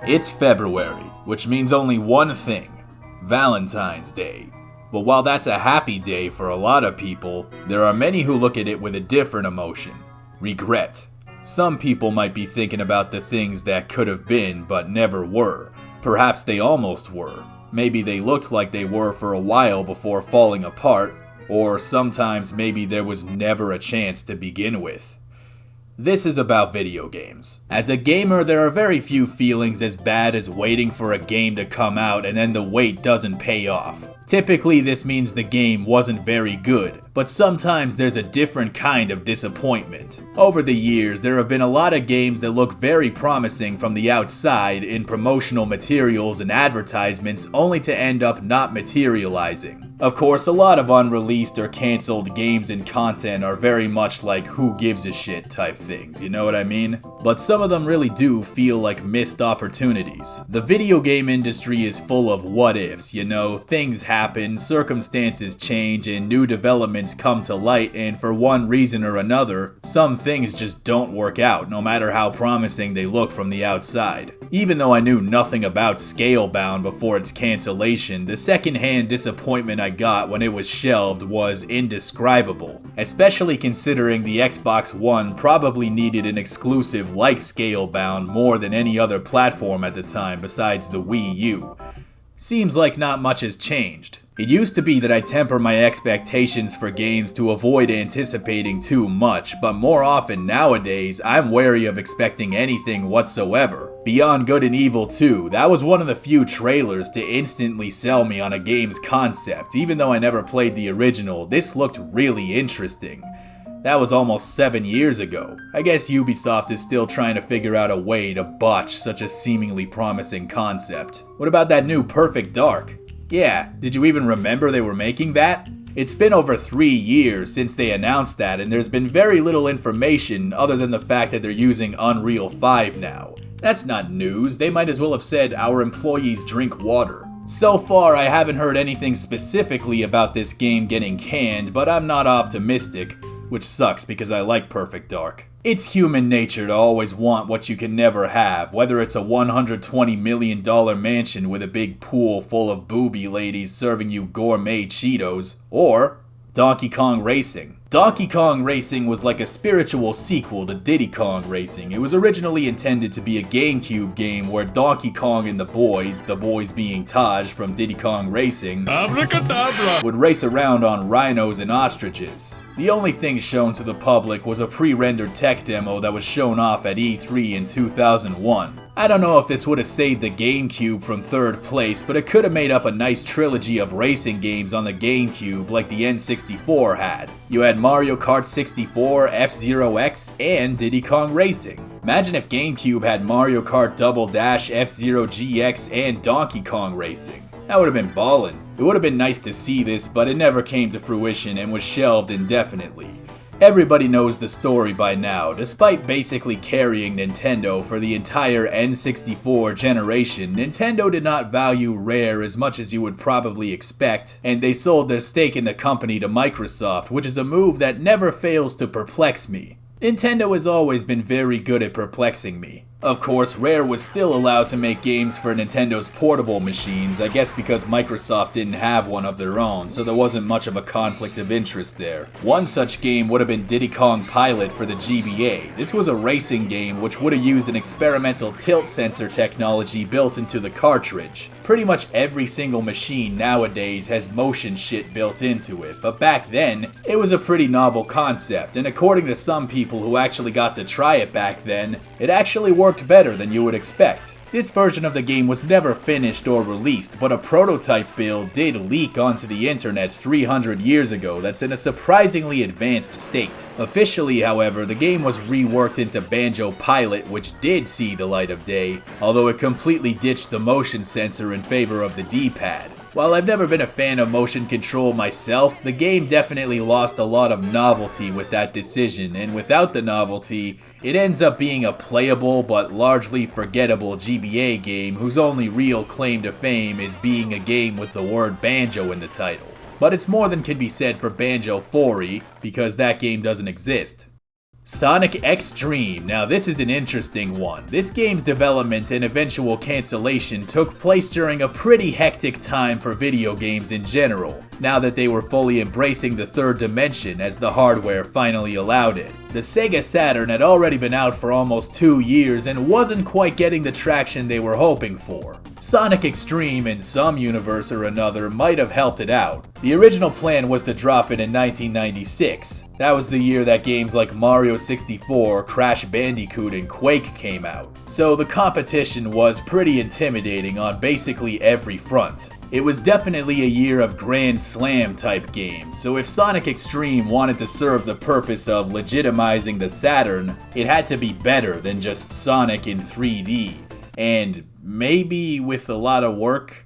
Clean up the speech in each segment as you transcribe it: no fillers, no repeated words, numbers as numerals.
It's February, which means only one thing: Valentine's Day. But while that's a happy day for a lot of people, there are many who look at it with a different emotion: regret. Some people might be thinking about the things that could have been but never were. Perhaps they almost were. Maybe they looked like they were for a while before falling apart, or sometimes maybe there was never a chance to begin with. This is about video games. As a gamer, there are very few feelings as bad as waiting for a game to come out and then the wait doesn't pay off. Typically, this means the game wasn't very good, but sometimes there's a different kind of disappointment. Over the years, there have been a lot of games that look very promising from the outside in promotional materials and advertisements, only to end up not materializing. Of course, a lot of unreleased or cancelled games and content are very much like who gives a shit type things, you know what I mean? But some of them really do feel like missed opportunities. The video game industry is full of what ifs, you know, things happen, circumstances change, and new developments come to light, and for one reason or another, some things just don't work out, no matter how promising they look from the outside. Even though I knew nothing about Scalebound before its cancellation, the secondhand disappointment I got when it was shelved was indescribable, especially considering the Xbox One probably needed an exclusive like Scalebound more than any other platform at the time besides the Wii U. Seems like not much has changed. It used to be that I temper my expectations for games to avoid anticipating too much, but more often nowadays, I'm wary of expecting anything whatsoever. Beyond Good and Evil 2, that was one of the few trailers to instantly sell me on a game's concept. Even though I never played the original, this looked really interesting. That was almost 7 years ago. I guess Ubisoft is still trying to figure out a way to botch such a seemingly promising concept. What about that new Perfect Dark? Yeah, did you even remember they were making that? It's been over 3 years since they announced that, and there's been very little information other than the fact that they're using Unreal 5 now. That's not news, they might as well have said our employees drink water. So far, I haven't heard anything specifically about this game getting canned, but I'm not optimistic. Which sucks because I like Perfect Dark. It's human nature to always want what you can never have, whether it's a $120 million mansion with a big pool full of booby ladies serving you gourmet Cheetos, or Donkey Kong Racing. Donkey Kong Racing was like a spiritual sequel to Diddy Kong Racing. It was originally intended to be a GameCube game where Donkey Kong and the boys being Taj from Diddy Kong Racing, would race around on rhinos and ostriches. The only thing shown to the public was a pre-rendered tech demo that was shown off at E3 in 2001. I don't know if this would have saved the GameCube from third place, but it could have made up a nice trilogy of racing games on the GameCube like the N64 had. You had Mario Kart 64, F-Zero X, and Diddy Kong Racing. Imagine if GameCube had Mario Kart Double Dash, F-Zero GX, and Donkey Kong Racing. That would have been ballin'. It would have been nice to see this, but it never came to fruition and was shelved indefinitely. Everybody knows the story by now. Despite basically carrying Nintendo for the entire N64 generation, Nintendo did not value Rare as much as you would probably expect, and they sold their stake in the company to Microsoft, which is a move that never fails to perplex me. Nintendo has always been very good at perplexing me. Of course, Rare was still allowed to make games for Nintendo's portable machines, I guess because Microsoft didn't have one of their own, so there wasn't much of a conflict of interest there. One such game would have been Diddy Kong Pilot for the GBA. This was a racing game which would have used an experimental tilt sensor technology built into the cartridge. Pretty much every single machine nowadays has motion shit built into it, but back then, it was a pretty novel concept, and according to some people who actually got to try it back then, it actually worked better than you would expect. This version of the game was never finished or released, but a prototype build did leak onto the internet 300 years ago that's in a surprisingly advanced state. Officially, however, the game was reworked into Banjo Pilot, which did see the light of day, although it completely ditched the motion sensor in favor of the D-pad. While I've never been a fan of motion control myself, the game definitely lost a lot of novelty with that decision, and without the novelty, it ends up being a playable but largely forgettable GBA game whose only real claim to fame is being a game with the word banjo in the title. But it's more than can be said for Banjo-Kazooie, because that game doesn't exist. Sonic X-treme. Now this is an interesting one. This game's development and eventual cancellation took place during a pretty hectic time for video games in general, now that they were fully embracing the third dimension as the hardware finally allowed it. The Sega Saturn had already been out for almost 2 years and wasn't quite getting the traction they were hoping for. Sonic X-treme in some universe or another might have helped it out. The original plan was to drop it in 1996. That was the year that games like Mario 64, Crash Bandicoot, and Quake came out. So the competition was pretty intimidating on basically every front. It was definitely a year of Grand Slam type games, so if Sonic X-treme wanted to serve the purpose of legitimizing the Saturn, it had to be better than just Sonic in 3D. And maybe with a lot of work?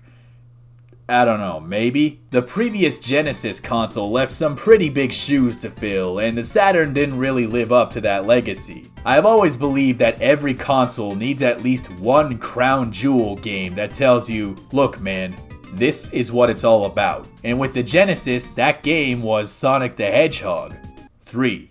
I don't know, maybe? The previous Genesis console left some pretty big shoes to fill, and the Saturn didn't really live up to that legacy. I've always believed that every console needs at least one crown jewel game that tells you, look man, this is what it's all about. And with the Genesis, that game was Sonic the Hedgehog 3.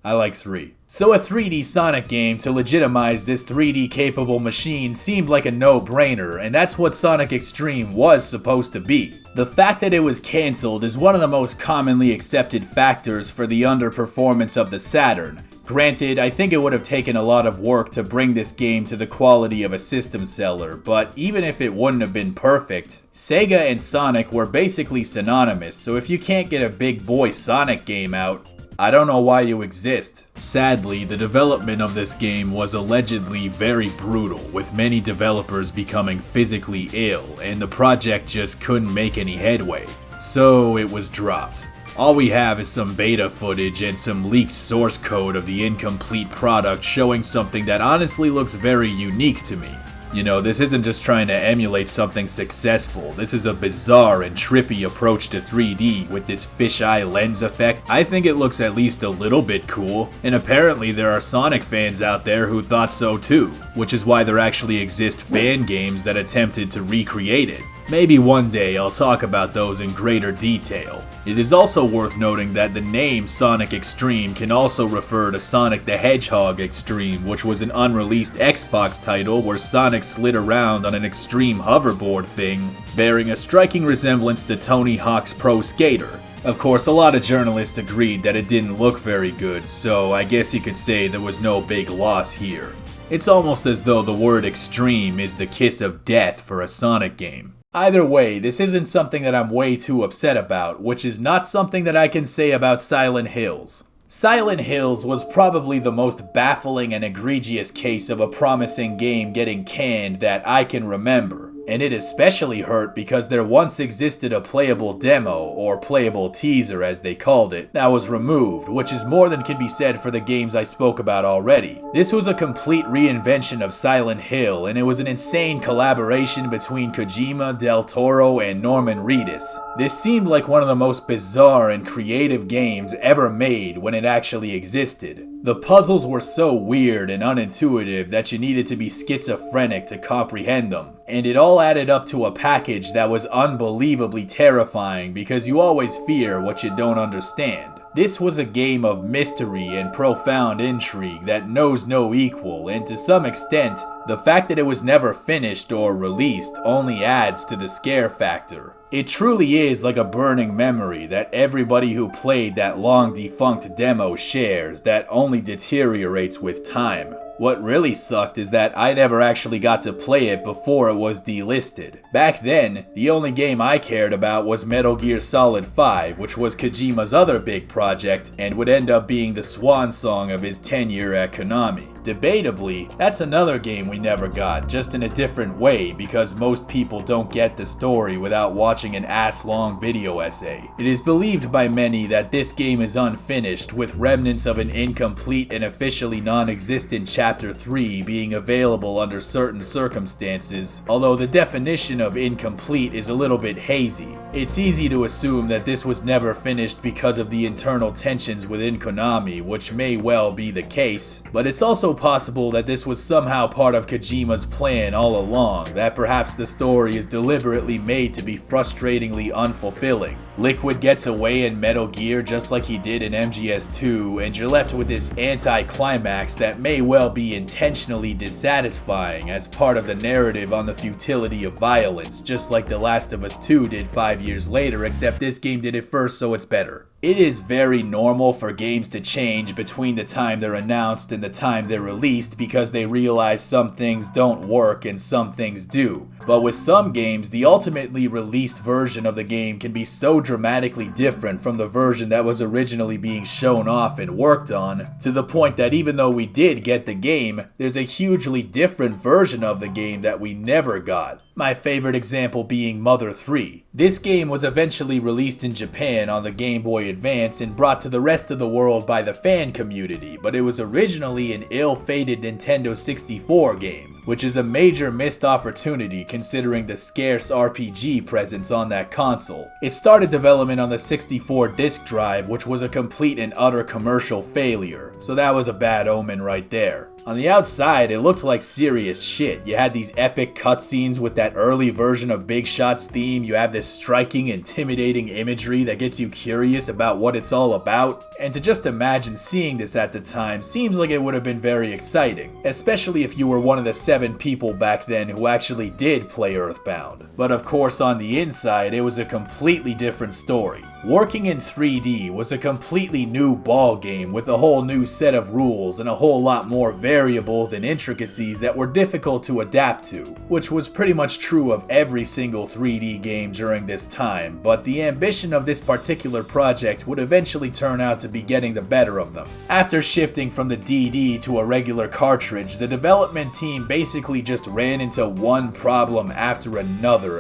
I like 3. So a 3D Sonic game to legitimize this 3D capable machine seemed like a no-brainer, and that's what Sonic X-treme was supposed to be. The fact that it was cancelled is one of the most commonly accepted factors for the underperformance of the Saturn. Granted, I think it would have taken a lot of work to bring this game to the quality of a system seller, but even if it wouldn't have been perfect, Sega and Sonic were basically synonymous, so if you can't get a big boy Sonic game out, I don't know why you exist. Sadly, the development of this game was allegedly very brutal, with many developers becoming physically ill, and the project just couldn't make any headway. So it was dropped. All we have is some beta footage and some leaked source code of the incomplete product showing something that honestly looks very unique to me. You know, this isn't just trying to emulate something successful, this is a bizarre and trippy approach to 3D with this fisheye lens effect. I think it looks at least a little bit cool, and apparently there are Sonic fans out there who thought so too, which is why there actually exist fan games that attempted to recreate it. Maybe one day I'll talk about those in greater detail. It is also worth noting that the name Sonic X-treme can also refer to Sonic the Hedgehog X-treme, which was an unreleased Xbox title where Sonic slid around on an extreme hoverboard thing, bearing a striking resemblance to Tony Hawk's Pro Skater. Of course, a lot of journalists agreed that it didn't look very good, so I guess you could say there was no big loss here. It's almost as though the word extreme is the kiss of death for a Sonic game. Either way, this isn't something that I'm way too upset about, which is not something that I can say about Silent Hills. Silent Hills was probably the most baffling and egregious case of a promising game getting canned that I can remember. And it especially hurt because there once existed a playable demo, or playable teaser as they called it, that was removed, which is more than can be said for the games I spoke about already. This was a complete reinvention of Silent Hill, and it was an insane collaboration between Kojima, Del Toro, and Norman Reedus. This seemed like one of the most bizarre and creative games ever made when it actually existed. The puzzles were so weird and unintuitive that you needed to be schizophrenic to comprehend them, and it all added up to a package that was unbelievably terrifying because you always fear what you don't understand. This was a game of mystery and profound intrigue that knows no equal, and to some extent, the fact that it was never finished or released only adds to the scare factor. It truly is like a burning memory that everybody who played that long defunct demo shares that only deteriorates with time. What really sucked is that I never actually got to play it before it was delisted. Back then, the only game I cared about was Metal Gear Solid 5, which was Kojima's other big project and would end up being the swan song of his tenure at Konami. Debatably, that's another game we never got, just in a different way because most people don't get the story without watching an ass-long video essay. It is believed by many that this game is unfinished, with remnants of an incomplete and officially non-existent Chapter 3 being available under certain circumstances, although the definition of incomplete is a little bit hazy. It's easy to assume that this was never finished because of the internal tensions within Konami, which may well be the case, but it's also possible that this was somehow part of Kojima's plan all along, that perhaps the story is deliberately made to be frustratingly unfulfilling. Liquid gets away in Metal Gear just like he did in MGS2, and you're left with this anti-climax that may well be intentionally dissatisfying as part of the narrative on the futility of violence, just like The Last of Us 2 did 5 years later, except this game did it first, so it's better. It is very normal for games to change between the time they're announced and the time they're released because they realize some things don't work and some things do. But with some games, the ultimately released version of the game can be so dramatically different from the version that was originally being shown off and worked on, to the point that even though we did get the game, there's a hugely different version of the game that we never got. My favorite example being Mother 3. This game was eventually released in Japan on the Game Boy Advance and brought to the rest of the world by the fan community, but it was originally an ill-fated Nintendo 64 game, which is a major missed opportunity considering the scarce RPG presence on that console. It started development on the 64 disk drive, which was a complete and utter commercial failure, so that was a bad omen right there. On the outside, it looked like serious shit. You had these epic cutscenes with that early version of Big Shot's theme, you have this striking, intimidating imagery that gets you curious about what it's all about, and to just imagine seeing this at the time seems like it would have been very exciting, especially if you were one of the 7 people back then who actually did play Earthbound. But of course on the inside, it was a completely different story. Working in 3D was a completely new ball game with a whole new set of rules and a whole lot more variables and intricacies that were difficult to adapt to, which was pretty much true of every single 3D game during this time, but the ambition of this particular project would eventually turn out to be getting the better of them. After shifting from the DD to a regular cartridge, the development team basically just ran into one problem after another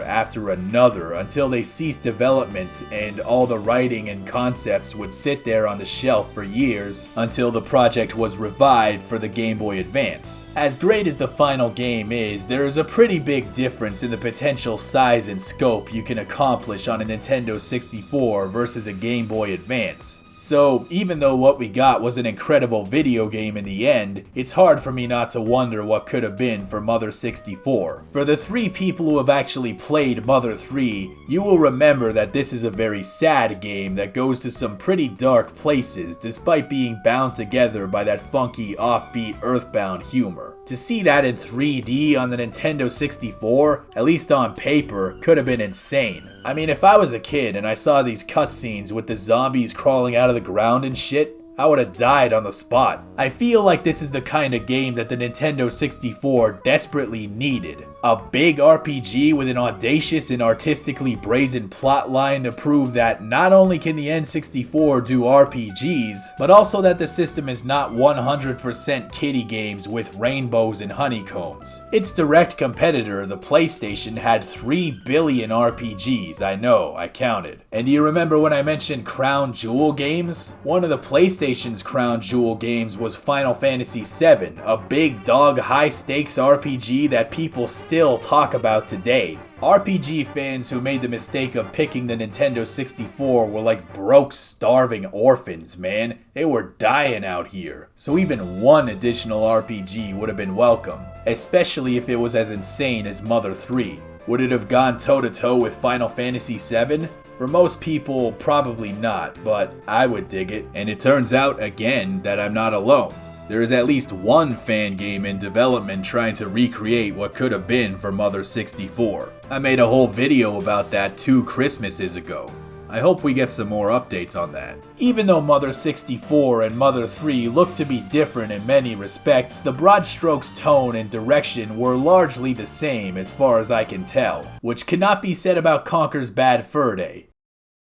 until they ceased development and all the writing and concepts would sit there on the shelf for years until the project was revived for the Game Boy Advance. As great as the final game is, there is a pretty big difference in the potential size and scope you can accomplish on a Nintendo 64 versus a Game Boy Advance. So, even though what we got was an incredible video game in the end, it's hard for me not to wonder what could have been for Mother 64. For the 3 people who have actually played Mother 3, you will remember that this is a very sad game that goes to some pretty dark places despite being bound together by that funky offbeat Earthbound humor. To see that in 3D on the Nintendo 64, at least on paper, could have been insane. I mean, if I was a kid and I saw these cutscenes with the zombies crawling out of the ground and shit, I would have died on the spot. I feel like this is the kind of game that the Nintendo 64 desperately needed. A big RPG with an audacious and artistically brazen plotline to prove that not only can the N64 do RPGs, but also that the system is not 100% kiddie games with rainbows and honeycombs. Its direct competitor, the PlayStation, had 3 billion RPGs, I know, I counted. And do you remember when I mentioned Crown Jewel games? One of the PlayStation's Crown Jewel games was Final Fantasy VII, a big dog high-stakes RPG that people still talk about today. RPG fans who made the mistake of picking the Nintendo 64 were like broke, starving orphans, man. They were dying out here. So even one additional RPG would have been welcome, especially if it was as insane as Mother 3. Would it have gone toe-to-toe with Final Fantasy VII? For most people, probably not, but I would dig it. And it turns out, again, that I'm not alone. There is at least one fan game in development trying to recreate what could have been for Mother 64. I made a whole video about that 2 Christmases ago. I hope we get some more updates on that. Even though Mother 64 and Mother 3 look to be different in many respects, the broad strokes tone and direction were largely the same as far as I can tell, which cannot be said about Conker's Bad Fur Day.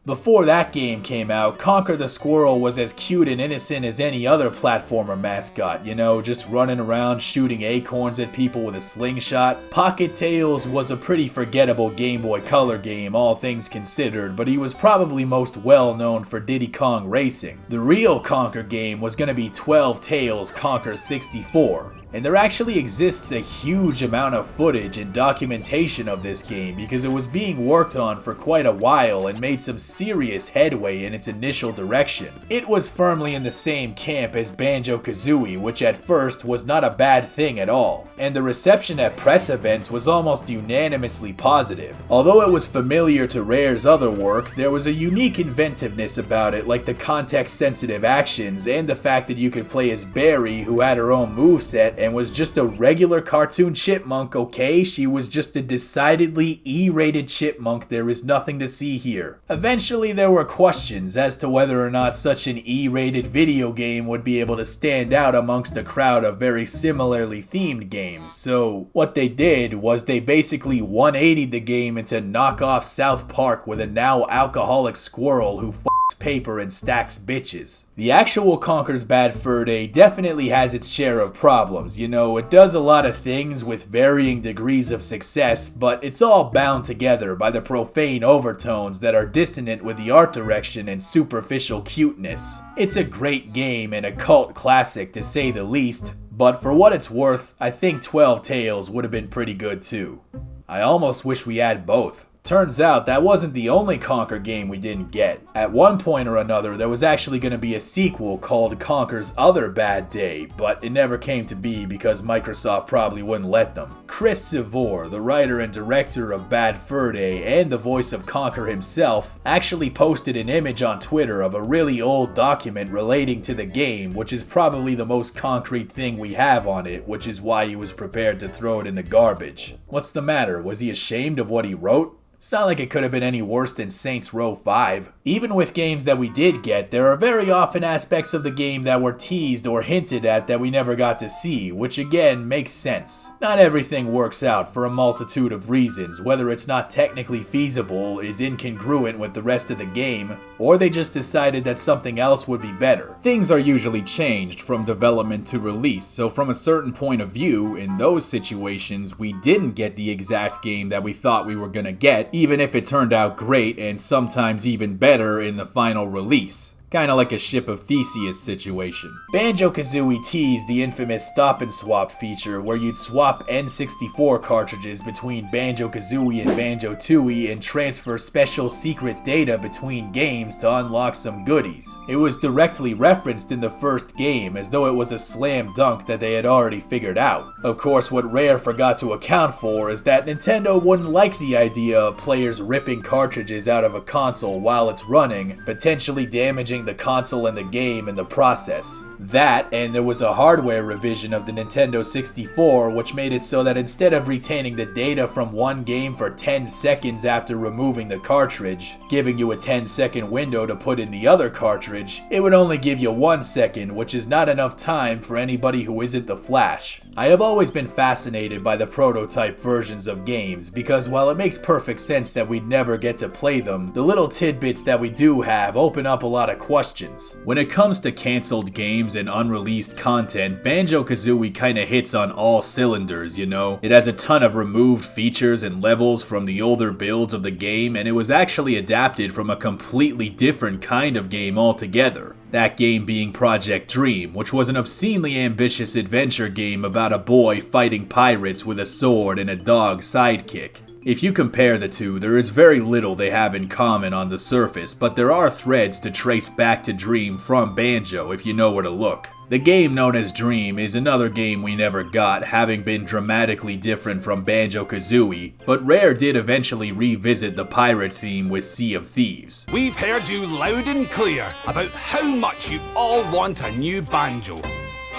Before that game came out, Conker the Squirrel was as cute and innocent as any other platformer mascot, you know, just running around shooting acorns at people with a slingshot. Pocket Tales was a pretty forgettable Game Boy Color game, all things considered, but he was probably most well known for Diddy Kong Racing. The real Conker game was gonna be 12 Tales Conker 64. And there actually exists a huge amount of footage and documentation of this game because it was being worked on for quite a while and made some serious headway in its initial direction. It was firmly in the same camp as Banjo-Kazooie, which at first was not a bad thing at all, and the reception at press events was almost unanimously positive. Although it was familiar to Rare's other work, there was a unique inventiveness about it, like the context-sensitive actions and the fact that you could play as Barry, who had her own moveset and was just a regular cartoon chipmunk, okay? She was just a decidedly E-rated chipmunk, there is nothing to see here. Eventually there were questions as to whether or not such an E-rated video game would be able to stand out amongst a crowd of very similarly themed games, so what they did was they basically 180'd the game into knockoff South Park with a now alcoholic squirrel who paper and stacks bitches. The actual Conker's Bad Fur Day definitely has its share of problems. You know, it does a lot of things with varying degrees of success, but it's all bound together by the profane overtones that are dissonant with the art direction and superficial cuteness. It's a great game and a cult classic to say the least, but for what it's worth, I think 12 Tales would have been pretty good too. I almost wish we had both. Turns out that wasn't the only Conker game we didn't get. At one point or another, there was actually going to be a sequel called Conker's Other Bad Day, but it never came to be because Microsoft probably wouldn't let them. Chris Savor, the writer and director of Bad Fur Day and the voice of Conker himself, actually posted an image on Twitter of a really old document relating to the game, which is probably the most concrete thing we have on it, which is why he was prepared to throw it in the garbage. What's the matter? Was he ashamed of what he wrote? It's not like it could have been any worse than Saints Row 5. Even with games that we did get, there are very often aspects of the game that were teased or hinted at that we never got to see, which again makes sense. Not everything works out for a multitude of reasons, whether it's not technically feasible, is incongruent with the rest of the game, or they just decided that something else would be better. Things are usually changed from development to release, so from a certain point of view, in those situations, we didn't get the exact game that we thought we were gonna get, even if it turned out great and sometimes even better in the final release. Kinda like a Ship of Theseus situation. Banjo-Kazooie teased the infamous stop and swap feature where you'd swap N64 cartridges between Banjo-Kazooie and Banjo-Tooie and transfer special secret data between games to unlock some goodies. It was directly referenced in the first game as though it was a slam dunk that they had already figured out. Of course, what Rare forgot to account for is that Nintendo wouldn't like the idea of players ripping cartridges out of a console while it's running, potentially damaging the console and the game in the process. That, and there was a hardware revision of the Nintendo 64 which made it so that instead of retaining the data from one game for 10 seconds after removing the cartridge, giving you a 10-second window to put in the other cartridge, it would only give you 1 second, which is not enough time for anybody who isn't the Flash. I have always been fascinated by the prototype versions of games because while it makes perfect sense that we'd never get to play them, the little tidbits that we do have open up a lot of questions. When it comes to cancelled games and unreleased content, Banjo-Kazooie kinda hits on all cylinders, you know? It has a ton of removed features and levels from the older builds of the game, and it was actually adapted from a completely different kind of game altogether. That game being Project Dream, which was an obscenely ambitious adventure game about a boy fighting pirates with a sword and a dog sidekick. If you compare the two, there is very little they have in common on the surface, but there are threads to trace back to Dream from Banjo if you know where to look. The game known as Dream is another game we never got, having been dramatically different from Banjo-Kazooie, but Rare did eventually revisit the pirate theme with Sea of Thieves. We've heard you loud and clear about how much you all want a new Banjo.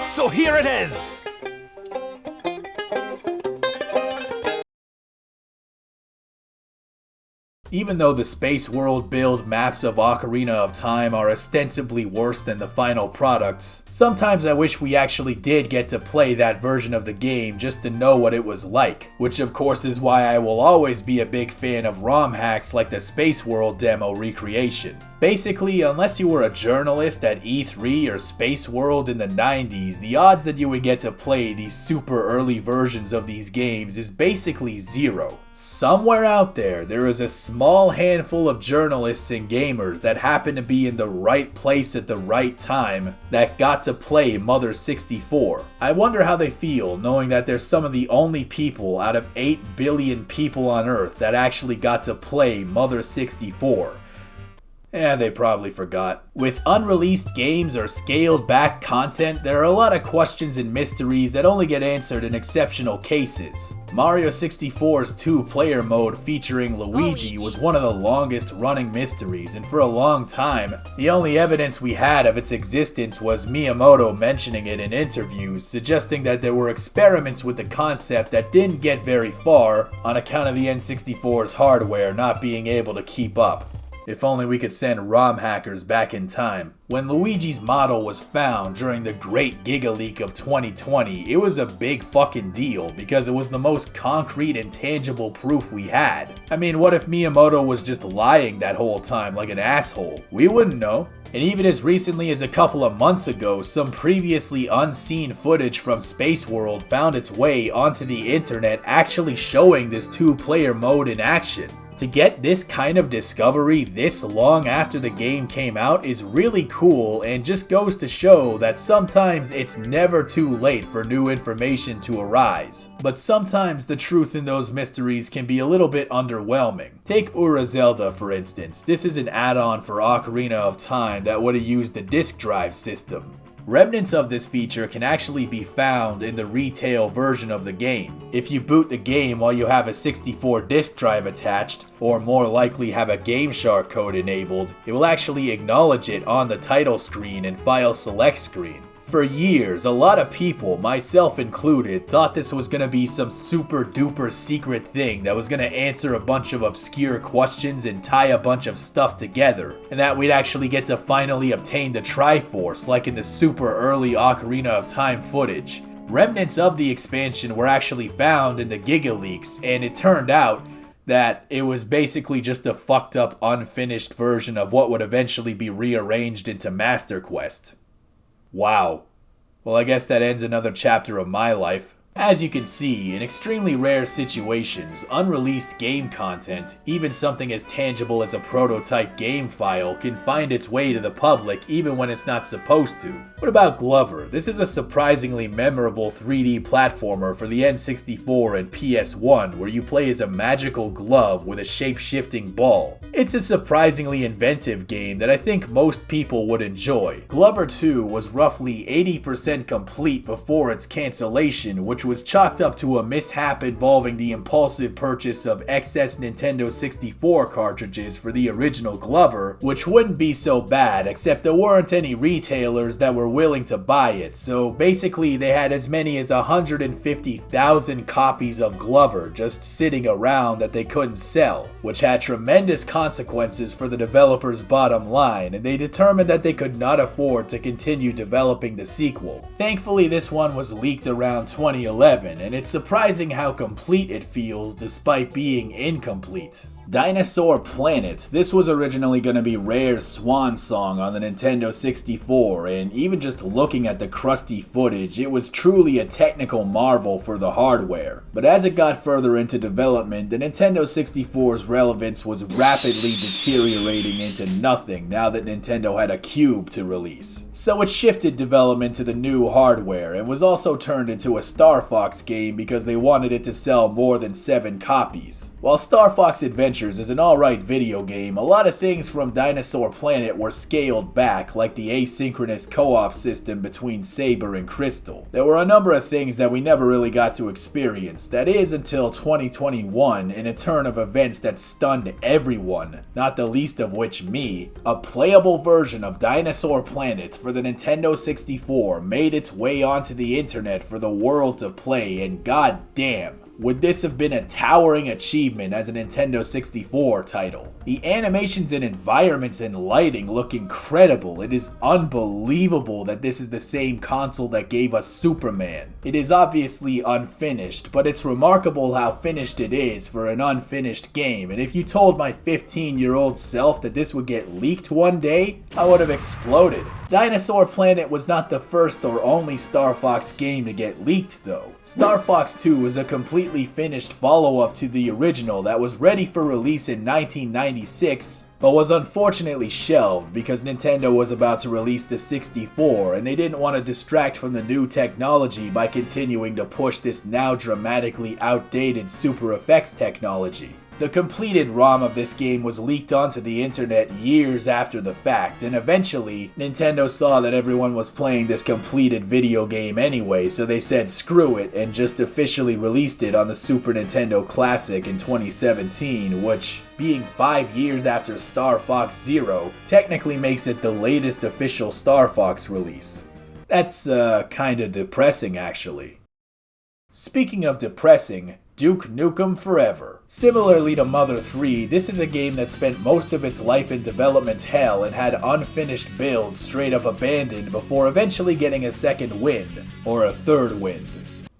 So here it is! Even though the space world build maps of Ocarina of Time are ostensibly worse than the final products, sometimes I wish we actually did get to play that version of the game just to know what it was like, which of course is why I will always be a big fan of ROM hacks like the Space World demo recreation. Basically, unless you were a journalist at E3 or Space World in the 90s, the odds that you would get to play these super early versions of these games is basically zero. Somewhere out there is a small handful of journalists and gamers that happen to be in the right place at the right time that got to play Mother 64. I wonder how they feel knowing that they're some of the only people out of 8 billion people on Earth that actually got to play Mother 64. And they probably forgot. With unreleased games or scaled back content, there are a lot of questions and mysteries that only get answered in exceptional cases. Mario 64's 2-player mode featuring Luigi was one of the longest running mysteries, and for a long time, the only evidence we had of its existence was Miyamoto mentioning it in interviews, suggesting that there were experiments with the concept that didn't get very far on account of the N64's hardware not being able to keep up. If only we could send ROM hackers back in time. When Luigi's model was found during the great Gigal Leak of 2020, it was a big fucking deal because it was the most concrete and tangible proof we had. I mean, what if Miyamoto was just lying that whole time like an asshole? We wouldn't know. And even as recently as a couple of months ago, some previously unseen footage from Space World found its way onto the internet actually showing this 2-player mode in action. To get this kind of discovery this long after the game came out is really cool and just goes to show that sometimes it's never too late for new information to arise. But sometimes the truth in those mysteries can be a little bit underwhelming. Take Ura Zelda for instance. This is an add-on for Ocarina of Time that would have used the disk drive system. Remnants of this feature can actually be found in the retail version of the game. If you boot the game while you have a 64 disk drive attached, or more likely have a GameShark code enabled, it will actually acknowledge it on the title screen and file select screen. For years, a lot of people, myself included, thought this was going to be some super duper secret thing that was going to answer a bunch of obscure questions and tie a bunch of stuff together, and that we'd actually get to finally obtain the Triforce like in the super early Ocarina of Time footage. Remnants of the expansion were actually found in the Giga Leaks, and it turned out that it was basically just a fucked up unfinished version of what would eventually be rearranged into Master Quest. Wow. Well, I guess that ends another chapter of my life. As you can see, in extremely rare situations, unreleased game content, even something as tangible as a prototype game file, can find its way to the public even when it's not supposed to. What about Glover? This is a surprisingly memorable 3D platformer for the N64 and PS1 where you play as a magical glove with a shape-shifting ball. It's a surprisingly inventive game that I think most people would enjoy. Glover 2 was roughly 80% complete before its cancellation, which was chalked up to a mishap involving the impulsive purchase of excess Nintendo 64 cartridges for the original Glover, which wouldn't be so bad except there weren't any retailers that were willing to buy it, so basically they had as many as 150,000 copies of Glover just sitting around that they couldn't sell, which had tremendous consequences for the developer's bottom line, and they determined that they could not afford to continue developing the sequel. Thankfully, this one was leaked around 2011, and it's surprising how complete it feels despite being incomplete. Dinosaur Planet. This was originally going to be Rare's swan song on the Nintendo 64, and even just looking at the crusty footage, it was truly a technical marvel for the hardware. But as it got further into development, the Nintendo 64's relevance was rapidly deteriorating into nothing now that Nintendo had a Cube to release. So it shifted development to the new hardware, and was also turned into a Star Fox game because they wanted it to sell more than 7 copies. While Star Fox Adventures is an alright video game, a lot of things from Dinosaur Planet were scaled back, like the asynchronous co-op system between Saber and Crystal. There were a number of things that we never really got to experience, that is until 2021, in a turn of events that stunned everyone, not the least of which me. A playable version of Dinosaur Planet for the Nintendo 64 made its way onto the internet for the world to play, and goddamn, would this have been a towering achievement as a Nintendo 64 title. The animations and environments and lighting look incredible. It is unbelievable that this is the same console that gave us Superman. It is obviously unfinished, but it's remarkable how finished it is for an unfinished game, and if you told my 15-year-old self that this would get leaked one day, I would have exploded. Dinosaur Planet was not the first or only Star Fox game to get leaked though. Star Fox 2 was a completely finished follow-up to the original that was ready for release in 1996, but was unfortunately shelved because Nintendo was about to release the 64 and they didn't want to distract from the new technology by continuing to push this now dramatically outdated super effects technology. The completed ROM of this game was leaked onto the internet years after the fact, and eventually, Nintendo saw that everyone was playing this completed video game anyway, so they said screw it and just officially released it on the Super Nintendo Classic in 2017, which, being 5 years after Star Fox Zero, technically makes it the latest official Star Fox release. That's kinda depressing actually. Speaking of depressing, Duke Nukem Forever. Similarly to Mother 3, this is a game that spent most of its life in development hell and had unfinished builds straight up abandoned before eventually getting a second wind, or a third wind,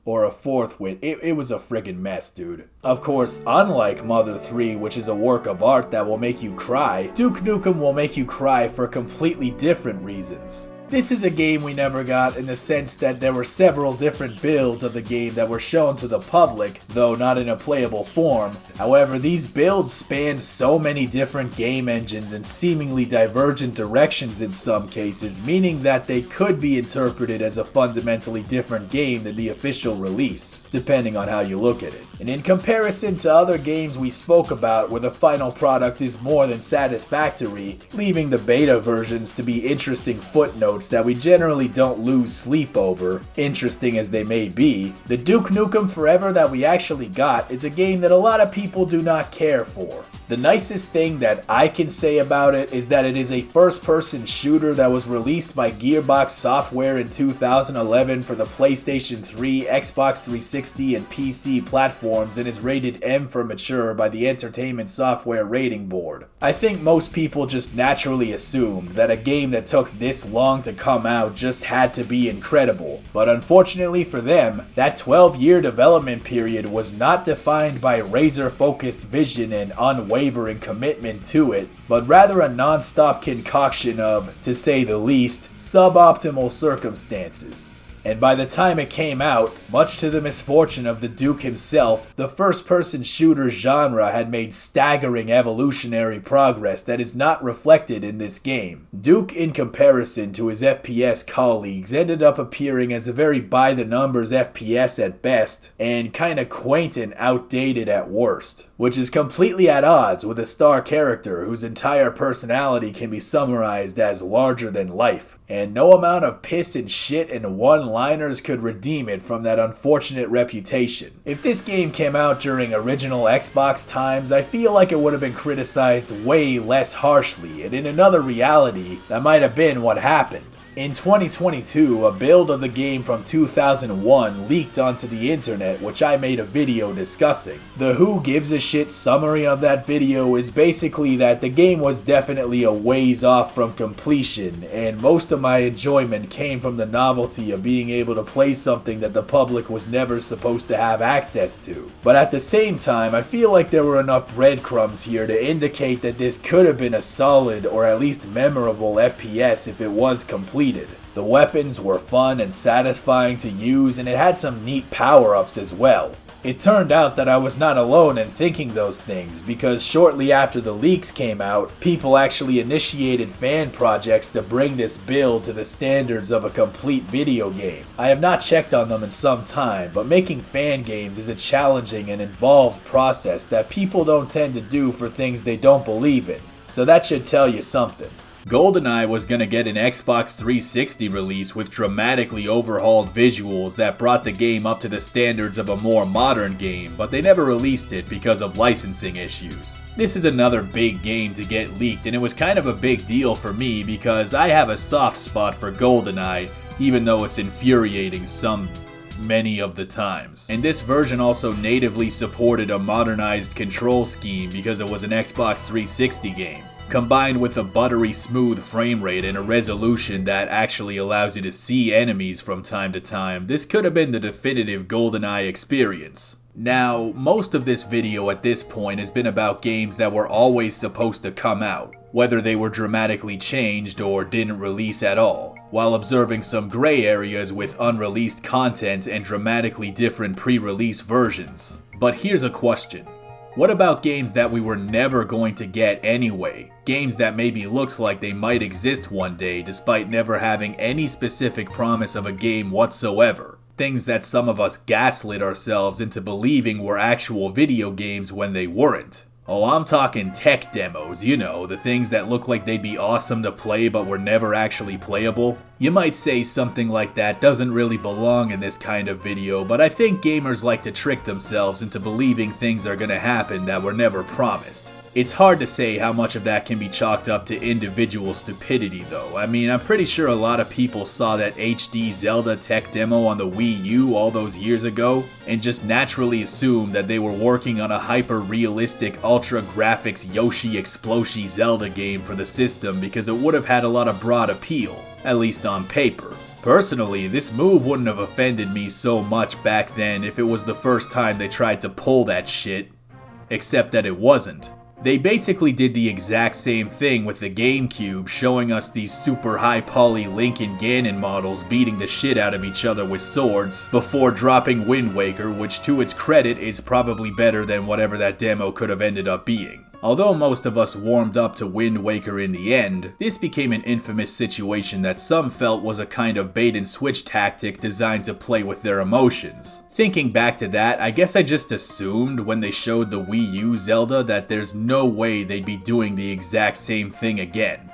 or a fourth wind. It was a friggin' mess, dude. Of course, unlike Mother 3, which is a work of art that will make you cry, Duke Nukem will make you cry for completely different reasons. This is a game we never got in the sense that there were several different builds of the game that were shown to the public, though not in a playable form. However, these builds spanned so many different game engines and seemingly divergent directions in some cases, meaning that they could be interpreted as a fundamentally different game than the official release, depending on how you look at it. And in comparison to other games we spoke about where the final product is more than satisfactory, leaving the beta versions to be interesting footnotes that we generally don't lose sleep over, interesting as they may be, the Duke Nukem Forever that we actually got is a game that a lot of people do not care for. The nicest thing that I can say about it is that it is a first-person shooter that was released by Gearbox Software in 2011 for the PlayStation 3, Xbox 360, and PC platforms and is rated M for mature by the Entertainment Software Rating Board. I think most people just naturally assumed that a game that took this long to come out just had to be incredible, but unfortunately for them, that 12-year development period was not defined by razor-focused vision and unwavering commitment to it, but rather a non-stop concoction of, to say the least, suboptimal circumstances. And by the time it came out, much to the misfortune of the Duke himself, the first-person shooter genre had made staggering evolutionary progress that is not reflected in this game. Duke, in comparison to his FPS colleagues, ended up appearing as a very by-the-numbers FPS at best, and kinda quaint and outdated at worst, which is completely at odds with a star character whose entire personality can be summarized as larger than life. And no amount of piss and shit and one-liners could redeem it from that unfortunate reputation. If this game came out during original Xbox times, I feel like it would have been criticized way less harshly, and in another reality, that might have been what happened. In 2022, a build of the game from 2001 leaked onto the internet, which I made a video discussing. The Who Gives a Shit summary of that video is basically that the game was definitely a ways off from completion, and most of my enjoyment came from the novelty of being able to play something that the public was never supposed to have access to. But at the same time, I feel like there were enough breadcrumbs here to indicate that this could have been a solid or at least memorable FPS if it was completed. The weapons were fun and satisfying to use, and it had some neat power-ups as well. It turned out that I was not alone in thinking those things, because shortly after the leaks came out, people actually initiated fan projects to bring this build to the standards of a complete video game. I have not checked on them in some time, but making fan games is a challenging and involved process that people don't tend to do for things they don't believe in, so that should tell you something. GoldenEye was gonna get an Xbox 360 release with dramatically overhauled visuals that brought the game up to the standards of a more modern game, but they never released it because of licensing issues. This is another big game to get leaked, and it was kind of a big deal for me because I have a soft spot for GoldenEye, even though it's infuriating some many of the times. And this version also natively supported a modernized control scheme because it was an Xbox 360 game, combined with a buttery smooth frame rate and a resolution that actually allows you to see enemies from time to time. This could have been the definitive GoldenEye experience. Now, most of this video at this point has been about games that were always supposed to come out, whether they were dramatically changed or didn't release at all, while observing some gray areas with unreleased content and dramatically different pre-release versions. But here's a question. What about games that we were never going to get anyway? Games that maybe looks like they might exist one day despite never having any specific promise of a game whatsoever. Things that some of us gaslit ourselves into believing were actual video games when they weren't. Oh, I'm talking tech demos, you know, the things that look like they'd be awesome to play but were never actually playable. You might say something like that doesn't really belong in this kind of video, but I think gamers like to trick themselves into believing things are gonna happen that were never promised. It's hard to say how much of that can be chalked up to individual stupidity though. I mean, I'm pretty sure a lot of people saw that HD Zelda tech demo on the Wii U all those years ago, and just naturally assumed that they were working on a hyper-realistic, ultra-graphics Yoshi Exploshy Zelda game for the system because it would have had a lot of broad appeal, at least on paper. Personally, this move wouldn't have offended me so much back then if it was the first time they tried to pull that shit, except that it wasn't. They basically did the exact same thing with the GameCube, showing us these super high poly Link and Ganon models beating the shit out of each other with swords, before dropping Wind Waker, which to its credit is probably better than whatever that demo could have ended up being. Although most of us warmed up to Wind Waker in the end, this became an infamous situation that some felt was a kind of bait and switch tactic designed to play with their emotions. Thinking back to that, I guess I just assumed when they showed the Wii U Zelda that there's no way they'd be doing the exact same thing again.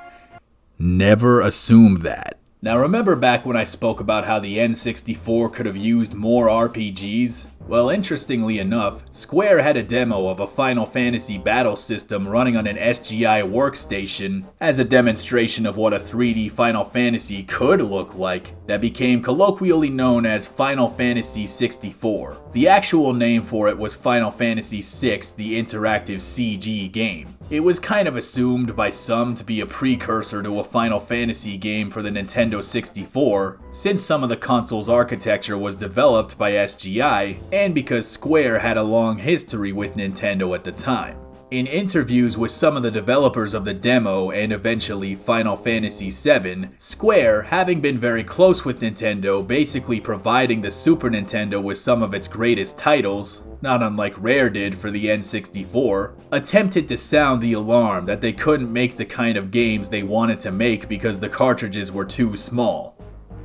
Never assume that. Now remember back when I spoke about how the N64 could have used more RPGs? Well, interestingly enough, Square had a demo of a Final Fantasy battle system running on an SGI workstation as a demonstration of what a 3D Final Fantasy could look like that became colloquially known as Final Fantasy 64. The actual name for it was Final Fantasy VI, the interactive CG game. It was kind of assumed by some to be a precursor to a Final Fantasy game for the Nintendo 64, since some of the console's architecture was developed by SGI, and because Square had a long history with Nintendo at the time. In interviews with some of the developers of the demo and eventually Final Fantasy VII, Square, having been very close with Nintendo, basically providing the Super Nintendo with some of its greatest titles, not unlike Rare did for the N64, attempted to sound the alarm that they couldn't make the kind of games they wanted to make because the cartridges were too small.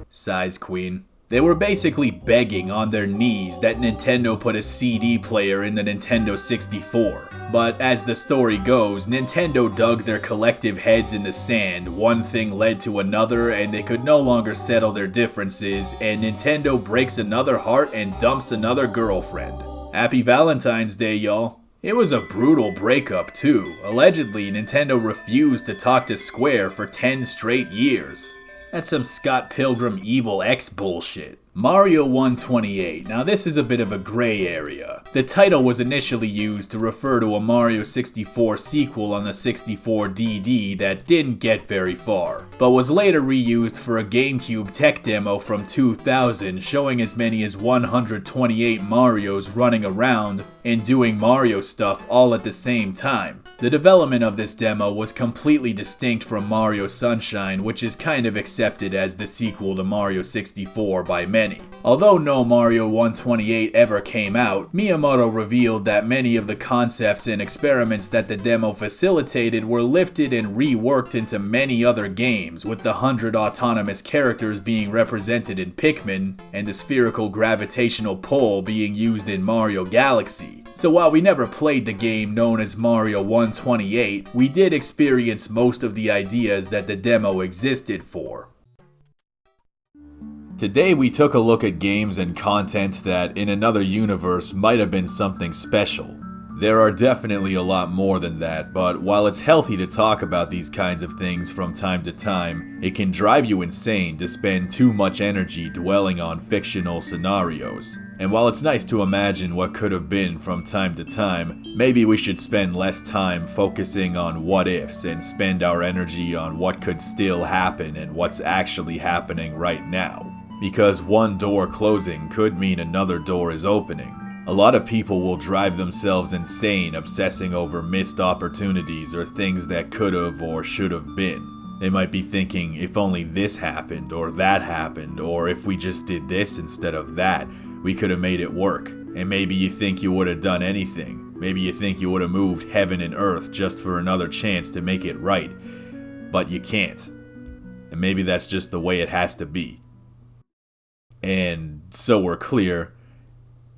Size queen. They were basically begging on their knees that Nintendo put a CD player in the Nintendo 64. But as the story goes, Nintendo dug their collective heads in the sand, one thing led to another, and they could no longer settle their differences, and Nintendo breaks another heart and dumps another girlfriend. Happy Valentine's Day, y'all. It was a brutal breakup too. Allegedly, Nintendo refused to talk to Square for 10 straight years. That's some Scott Pilgrim Evil X bullshit. Mario 128. Now this is a bit of a gray area. The title was initially used to refer to a Mario 64 sequel on the 64DD that didn't get very far, but was later reused for a GameCube tech demo from 2000 showing as many as 128 Marios running around and doing Mario stuff all at the same time. The development of this demo was completely distinct from Mario Sunshine, which is kind of accepted as the sequel to Mario 64 by many. Although no Mario 128 ever came out, Miyamoto revealed that many of the concepts and experiments that the demo facilitated were lifted and reworked into many other games, with the 100 autonomous characters being represented in Pikmin, and the spherical gravitational pull being used in Mario Galaxy. So while we never played the game known as Mario 128, we did experience most of the ideas that the demo existed for. Today we took a look at games and content that in another universe might have been something special. There are definitely a lot more than that, but while it's healthy to talk about these kinds of things from time to time, it can drive you insane to spend too much energy dwelling on fictional scenarios. And while it's nice to imagine what could have been from time to time, maybe we should spend less time focusing on what ifs and spend our energy on what could still happen and what's actually happening right now. Because one door closing could mean another door is opening. A lot of people will drive themselves insane obsessing over missed opportunities or things that could have or should have been. They might be thinking, if only this happened or that happened, or if we just did this instead of that, we could have made it work. And maybe you think you would have done anything. Maybe you think you would have moved heaven and earth just for another chance to make it right. But you can't. And maybe that's just the way it has to be. And so we're clear,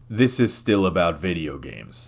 this is still about video games.